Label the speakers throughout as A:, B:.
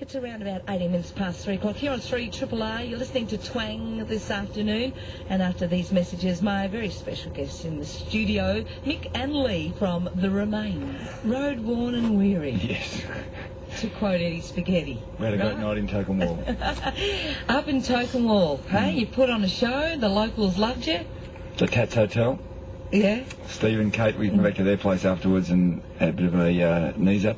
A: It's around about 18 minutes past 3 o'clock here on 3 Triple R. You're listening to Twang this afternoon. And after these messages, my very special guests in the studio, Mick and Leigh from The Remains. Road worn and weary.
B: Yes.
A: To quote Eddie Spaghetti.
B: We had a great night in Tocumwall.
A: Up in Tocumwall, hey? You put on a show, the locals loved you.
B: The Tats Hotel.
A: Yeah.
B: Steve and Kate, we went back to their place afterwards and had a bit of a knees up.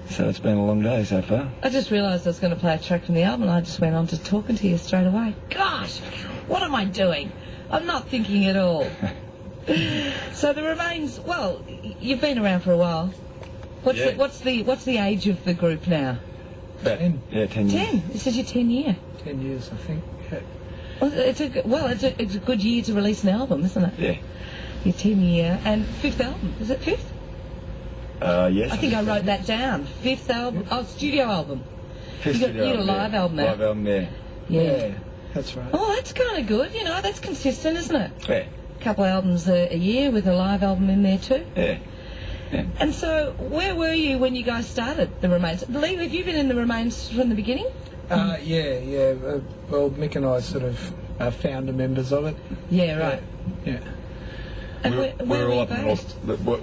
B: So it's been a long day so far.
A: I just realised I was going to play a track from the album and I just went on to talking to you straight away. Gosh, what am I doing? I'm not thinking at all. So The Remains, well, you've been around for a while. What's the age of the group now?
B: About 10. Yeah, 10 years.
A: 10? This is your 10 year.
C: 10 years, I think. Yeah.
A: Well, it's a good year to release an album, isn't it?
B: Yeah.
A: Your 10 year and 5th album. Is it 5th?
B: Yes.
A: I think I wrote that down. 5th album. Oh, studio album.
B: Fifth
A: You got a live album now.
B: Live album, yeah.
A: Yeah.
C: That's right.
A: Oh, that's kind of good. You know, that's consistent, isn't it?
B: Yeah.
A: A couple of albums a year with a live album in there too.
B: Yeah. Yeah.
A: And so, where were you when you guys started The Remains? Leigh, have you been in The Remains from the beginning?
C: Yeah. Well, Mick and I sort of are founder members of it.
A: Yeah, right.
C: Yeah.
A: And where
B: we're
A: were
B: all
A: you
B: up in
A: based?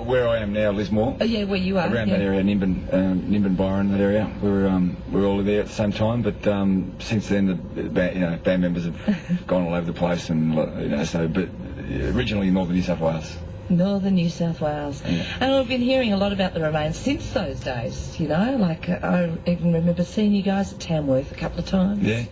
B: where I am now, Lismore.
A: Oh, yeah, where you are.
B: Around that area, Nimbin, Byron, that area. We're all there at the same time, but since then the band members have gone all over the place, and but originally Northern New South Wales.
A: Northern New South Wales.
B: Yeah.
A: And I've been hearing a lot about The Remains since those days, you know, like I even remember seeing you guys at Tamworth a couple of times.
B: Yeah.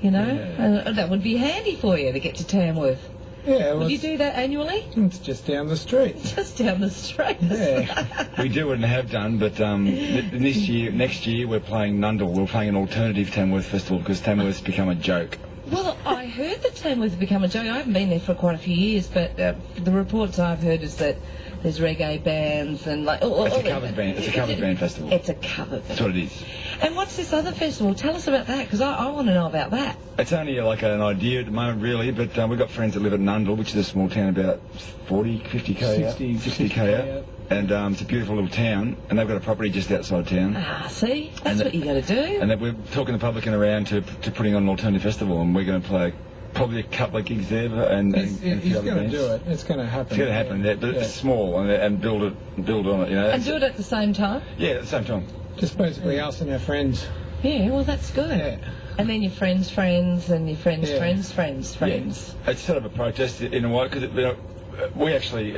A: You know,
B: Yeah.
A: and that would be handy for you to get to Tamworth.
C: Yeah.
A: Would you do that annually?
C: It's just down the street.
A: Just down the street.
C: Yeah.
B: We do and have done, but next year we're playing Nundle. We're playing an alternative Tamworth festival because Tamworth's become a joke.
A: Well, I heard that Tamworth had become a joke. I haven't been there for quite a few years, but the reports I've heard is that there's reggae bands and like...
B: It's a covered band. It's a covered band festival.
A: It's a cover band.
B: That's what it is.
A: And what's this other festival? Tell us about that, because I want to know about that.
B: It's only like an idea at the moment, really, but we've got friends that live at Nundle, which is a small town about 40, 50k out. 60k out. And it's a beautiful little town, and they've got a property just outside town.
A: Ah, see? That's what you got to do.
B: And we're talking the public and around to putting on an alternative festival, and we're going to play probably a couple of gigs there, and
C: He's going to do it. It's going to happen.
B: It's going to happen, yeah, but it's small, and build on it, you know.
A: And do it at the same time?
B: Yeah, at the same time.
C: Just basically us and our friends.
A: Yeah, well, that's good.
C: Yeah.
A: And then your friends' friends, and your friends' friends'
B: Yeah. It's sort of a protest in a way, because we actually...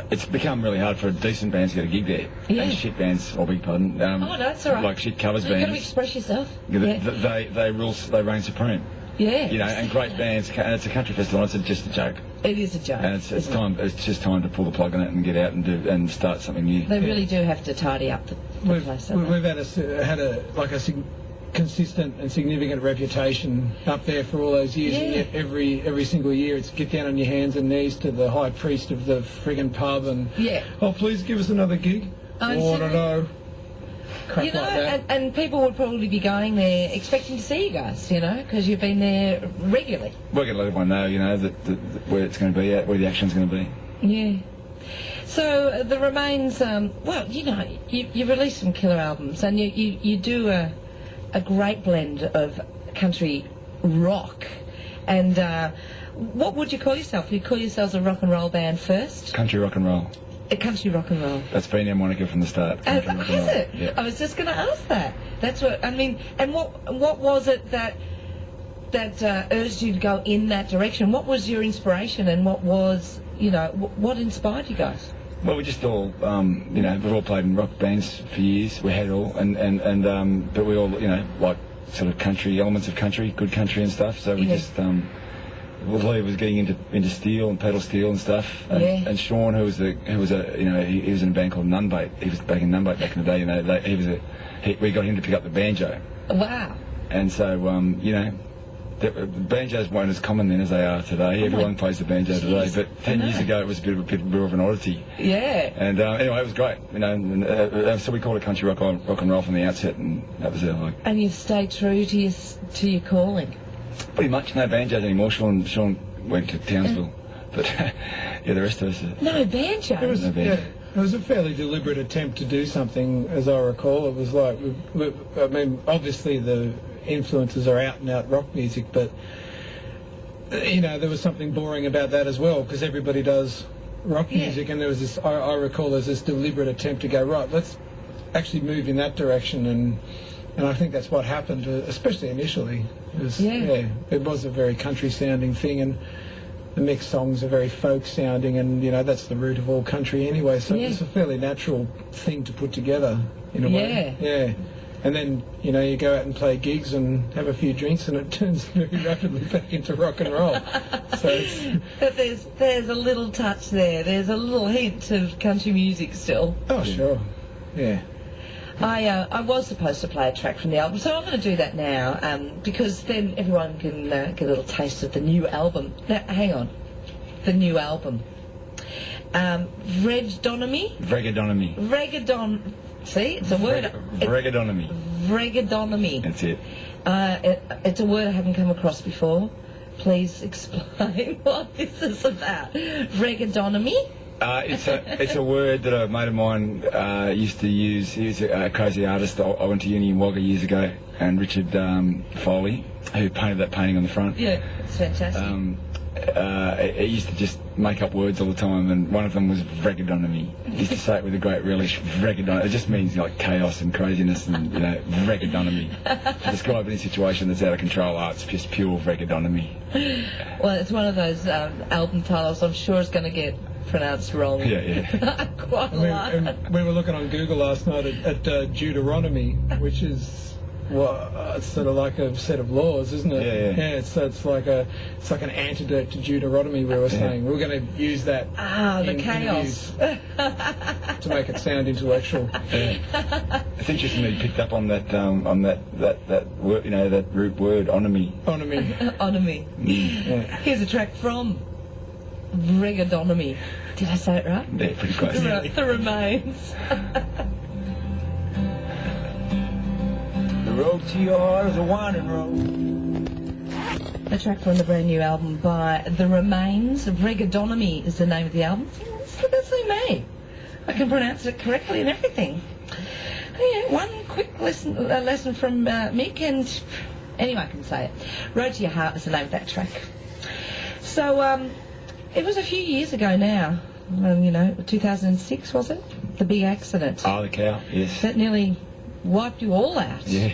B: it's become really hard for decent bands to get a gig there.
A: Yeah.
B: And shit bands, or beg pardon.
A: No, it's all right.
B: Like shit covers
A: You've got to
B: bands.
A: express yourself.
B: They reign supreme.
A: Yeah.
B: You know, and great bands, and it's a country festival, and it's just a joke.
A: It is a joke.
B: And it's time. It's just time to pull the plug on it and get out and start something new.
A: They really do have to tidy up the place.
C: We've had a consistent and significant reputation up there for all those years.
A: Yeah.
C: And yet every single year it's get down on your hands and knees to the high priest of the friggin' pub and oh, please give us another gig. I don't know. Crap
A: you know,
C: like that.
A: and people would probably be going there expecting to see you guys, you know, because you've been there regularly.
B: We're going to let everyone know, you know, that where it's going to be at, where the action's going to be.
A: Yeah. So The Remains, well, you know, you release some killer albums, and you do a great blend of country rock. And what would you call yourself? You call yourselves a rock and roll band first?
B: Country rock and roll.
A: A country rock and roll.
B: That's been our moniker from the start.
A: Has it?
B: Yeah.
A: I was just going to ask that. That's what I mean. And what was it that urged you to go in that direction? What was your inspiration, and what was, you know, what inspired you guys?
B: Well, we just all, you know, we've all played in rock bands for years. We had all, but we all, you know, like sort of country elements of country, good country and stuff. So we just, Leigh was getting into steel and pedal steel and stuff. And Sean, who was you know, he was in a band called Nunbait. He was back in Nunbait back in the day. You know, we got him to pick up the banjo.
A: Wow.
B: And so, you know. The banjos weren't as common then as they are today. Everyone plays the banjo today, but 10 years ago it was a bit of an oddity.
A: Yeah.
B: And anyway, it was great, you know. And, so we called it country rock and roll from the outset, and that was it. Like.
A: And you've stayed true to your calling.
B: Pretty much, no banjos anymore. Sean went to Townsville, but yeah, the rest of us.
A: No banjo.
C: It was,
B: No banjo.
C: It was a fairly deliberate attempt to do something, as I recall. It was like, I mean, obviously the influences are out and out rock music, but you know, there was something boring about that as well, because everybody does rock music, and there was this, I recall there's this deliberate attempt to go, right, let's actually move in that direction, and I think that's what happened, especially initially. It was, it was a very country sounding thing, and the Mick songs are very folk sounding, and you know, that's the root of all country anyway, so it's a fairly natural thing to put together in a way. Yeah. And then, you know, you go out and play gigs and have a few drinks, and it turns very rapidly back into rock and roll. So it's...
A: But there's a little touch there. There's a little hint of country music still.
C: Oh, sure. Yeah.
A: I was supposed to play a track from the album, so I'm going to do that now, because then everyone can get a little taste of the new album. Now, hang on. The new album. Vregedonomy?
B: Vregedonomy.
A: See, it's a word.
B: Vregedonomy.
A: Vregedonomy.
B: That's it.
A: It's a word I haven't come across before. Please explain what this is about. Vregedonomy?
B: It's a word that a mate of mine used to use. He was a crazy artist. I went to uni in Wagga years ago, and Richard Foley, who painted that painting on the front.
A: Yeah, it's fantastic.
B: He used to just make up words all the time, and one of them was Vregedonomy. He used to say it with a great relish, Vregedonomy. It just means like chaos and craziness, and you know, Vregedonomy. To describe any situation that's out of control, it's just pure Vregedonomy.
A: Well, it's one of those album titles I'm sure is going to get pronounced wrong.
B: Yeah.
A: Quite a lot.
C: And we were looking on Google last night at Deuteronomy, which is it's sort of like a set of laws, isn't it?
B: Yeah.
C: It's like an antidote to Deuteronomy. We were saying we're going to use that.
A: The chaos
C: to make it sound intellectual.
B: Yeah. It's interesting that you picked up on that word, you know, that root word, onomy.
A: Onomy.
B: Yeah.
A: Here's a track from Vregedonomy. Did I say it right?
B: Yeah, pretty close.
A: The Remains.
B: The road to your heart is a winding road.
A: A track from the brand new album by The Remains. Vregedonomy is the name of the album. That's me. I can pronounce it correctly and everything. Yeah, one quick lesson from Mick, and anyone can say it. Road to Your Heart is the name of that track. So, it was a few years ago now, 2006, was it? The big accident.
B: Oh, the cow, yes.
A: That nearly wiped you all out.
B: Yeah.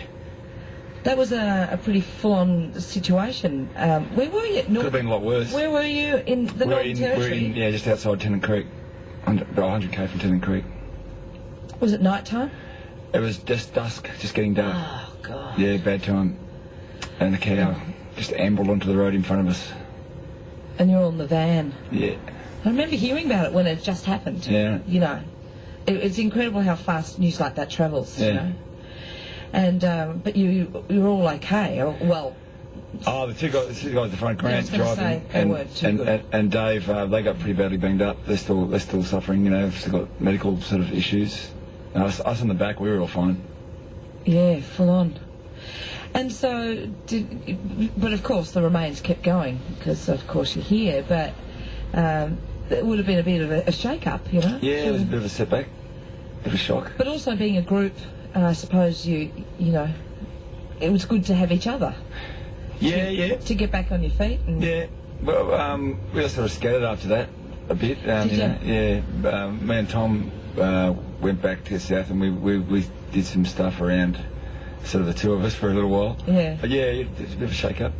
A: That was a pretty full-on situation. Where were you?
B: Could have been a lot worse.
A: Where were you? In the Northern Territory?
B: We're just outside Tennant Creek, 100k from Tennant Creek.
A: Was it night time?
B: It was just dusk, just getting dark.
A: Oh, God.
B: Yeah, bad time. And the cow just ambled onto the road in front of us.
A: And you're on the van.
B: Yeah.
A: I remember hearing about it when it just happened.
B: Yeah.
A: You know, it's incredible how fast news like that travels.
B: Yeah.
A: You know? And but you're all okay. Well.
B: Oh, the two guys at the front, Grant driving, and Dave, they got pretty badly banged up. They're still suffering. You know, they've still got medical sort of issues. Us in the back, we were all fine.
A: Yeah, full on. And so, but of course the Remains kept going, because of course you're here, but it would have been a bit of a shake-up, you know?
B: Yeah, it was a bit of a setback, a bit of a shock.
A: But also being a group, I suppose you know, it was good to have each other.
B: Yeah.
A: To get back on your feet. And
B: yeah, well, we were sort of scattered after that a bit.
A: Did you?
B: Yeah, me and Tom went back to the south, and we did some stuff around sort of the two of us for a little while.
A: Yeah.
B: But yeah, it's a bit of a shake-up.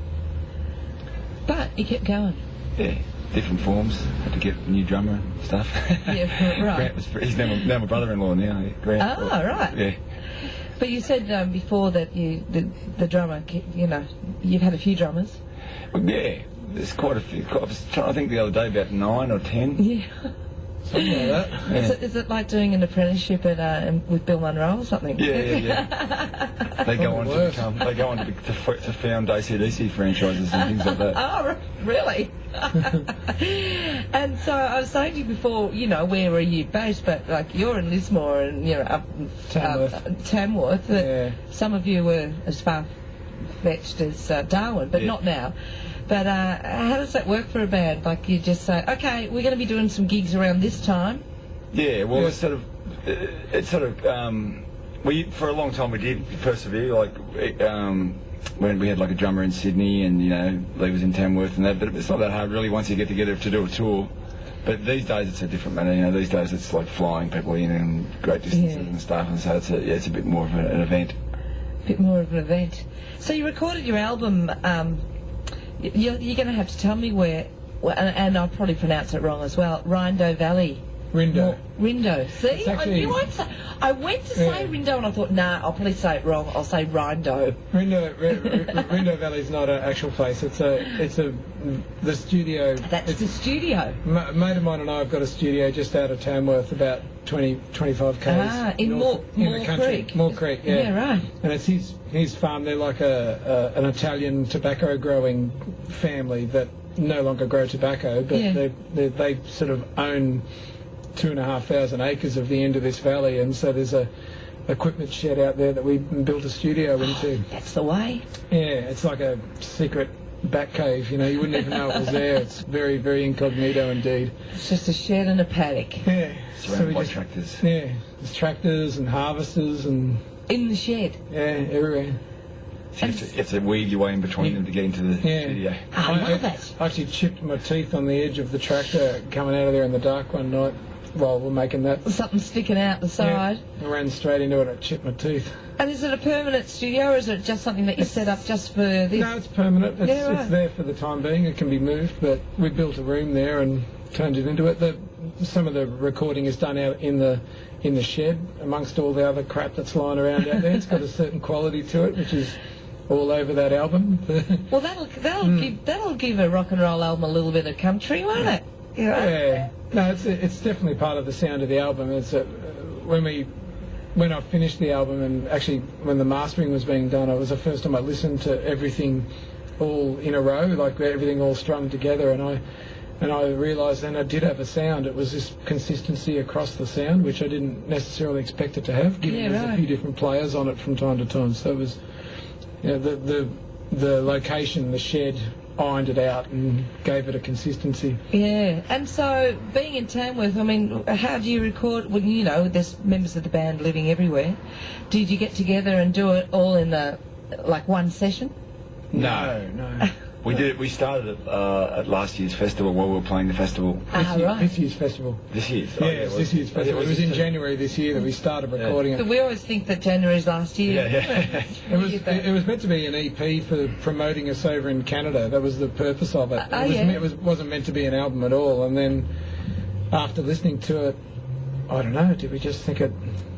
A: But you kept going.
B: Yeah, different forms. Had to get a new drummer and stuff.
A: Yeah, right.
B: Grant he's now my brother-in-law now. Yeah, Grant.
A: Oh, right.
B: Yeah.
A: But you said before that the drummer, you know, you've had a few drummers.
B: Well, yeah, there's quite a few. I was trying to think the other day about 9 or 10.
A: Yeah.
C: Something like that.
B: Yeah.
A: Is it like doing an apprenticeship with Bill Monroe or something?
B: Yeah. They go on to found AC/DC franchises and things like that.
A: Oh, really? And so I was saying to you before, you know, where are you based? But like you're in Lismore and you're up Tamworth.
C: Yeah.
A: Some of you were as far-fetched as Darwin, but not now. But how does that work for a band? Like you just say, okay, we're going to be doing some gigs around this time,
B: Yeah, well,
C: Yeah.
B: We for a long time we did persevere. Like when we had like a drummer in Sydney, and Leigh was in Tamworth and that. But it's not that hard really once you get together to do a tour. But these days it's a different matter. These days it's like flying people in and great distances and stuff, and so it's a bit more of an event.
A: A bit more of an event. So you recorded your album. You're going to have to tell me where, and I'll probably pronounce it wrong as well. Rindo Valley.
C: Rindo.
A: Rindo. See, I went to say Rindo, and I thought, nah, I'll probably say it wrong. I'll say Rindo.
C: Rindo Valley's not an actual place. It's the studio.
A: That's the studio.
C: A mate of mine and I have got a studio just out of Tamworth, about 25 k's.
A: In Moore Creek.
C: Moore Creek, yeah.
A: Yeah, right.
C: And it's his farm. They're like an Italian tobacco growing family that no longer grow tobacco, but they sort of own 2,500 acres of the end of this valley, and so there's a equipment shed out there that we built a studio into.
A: That's the way.
C: Yeah, it's like a secret back cave. You wouldn't even know it was there. It's very, very incognito indeed.
A: It's just a shed and a paddock.
C: Yeah.
B: Surrounded by tractors.
C: Yeah, there's tractors and harvesters and
A: in the shed.
C: Yeah, everywhere.
B: So you have to weave your way in between them to get into the studio.
A: I love it.
C: I actually chipped my teeth on the edge of the tractor coming out of there in the dark one night while we're making that.
A: Something sticking out the side.
C: I ran straight into it. I chipped my teeth.
A: And is it a permanent studio, or is it just something that you set up just for this?
C: No, it's permanent. It's there for the time being. It can be moved, but we built a room there and turned it into it. Some of the recording is done out in the shed amongst all the other crap that's lying around out there. It's got a certain quality to it, which is all over that album.
A: Well, that'll give a rock and roll album a little bit of country, won't it?
C: Yeah. No, it's definitely part of the sound of the album. It's when I finished the album, and actually when the mastering was being done, it was the first time I listened to everything all in a row, like everything all strung together, and I realised then I did have a sound. It was this consistency across the sound, which I didn't necessarily expect it to have, given there's a few different players on it from time to time. So it was, the location, the shed, ironed it out and gave it a consistency.
A: Yeah, and so being in Tamworth, I mean, how do you record? Well, there's members of the band living everywhere. Did you get together and do it all in one session?
B: No. We did. We started at last year's festival while we were playing the festival.
C: This year's festival.
B: This year's?
C: It's this year's festival. It was in January this year that we started recording it.
A: But we always think that January's last year.
B: Yeah.
C: It was meant to be an EP for promoting us over in Canada. That was the purpose of it. It wasn't meant to be an album at all. And then after listening to it, I don't know, did we just think it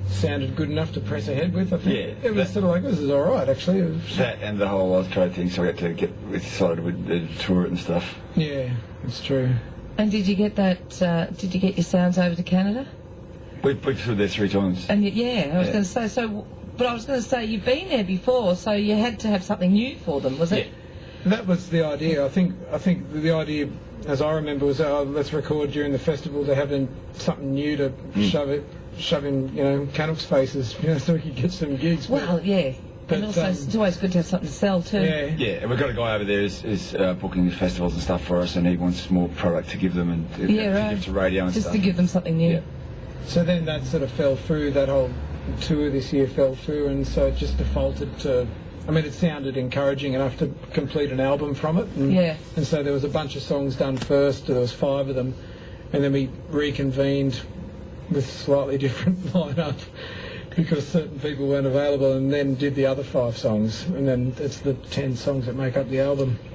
C: sounded good enough to press ahead with? I think it was sort of like, this is all right, actually.
B: That and the whole Australia thing, so we had to we decided we'd tour it and stuff.
C: Yeah, it's true.
A: And did you get that? Did you get your sounds over to Canada?
B: We toured there 3 times.
A: And I was going to say so. But I was going to say you've been there before, so you had to have something new for them, was it?
C: Yeah. That was the idea. I think the idea, as I remember, was let's record during the festival to have something new to shove in, Canucks faces, so we could get some gigs.
A: Well, yeah. But and also, it's always good to have something to sell too.
B: Yeah, and we've got a guy over there who's booking the festivals and stuff for us, and he wants more product to give them and to give to radio and
A: just
B: stuff.
A: Just to give them something new.
C: Yeah. So then that sort of fell through, that whole tour this year fell through, and so it just defaulted to, it sounded encouraging enough to complete an album from it. And so there was a bunch of songs done first, there was 5 of them, and then we reconvened with slightly different lineup because certain people weren't available, and then did the other 5 songs, and then it's the 10 songs that make up the album.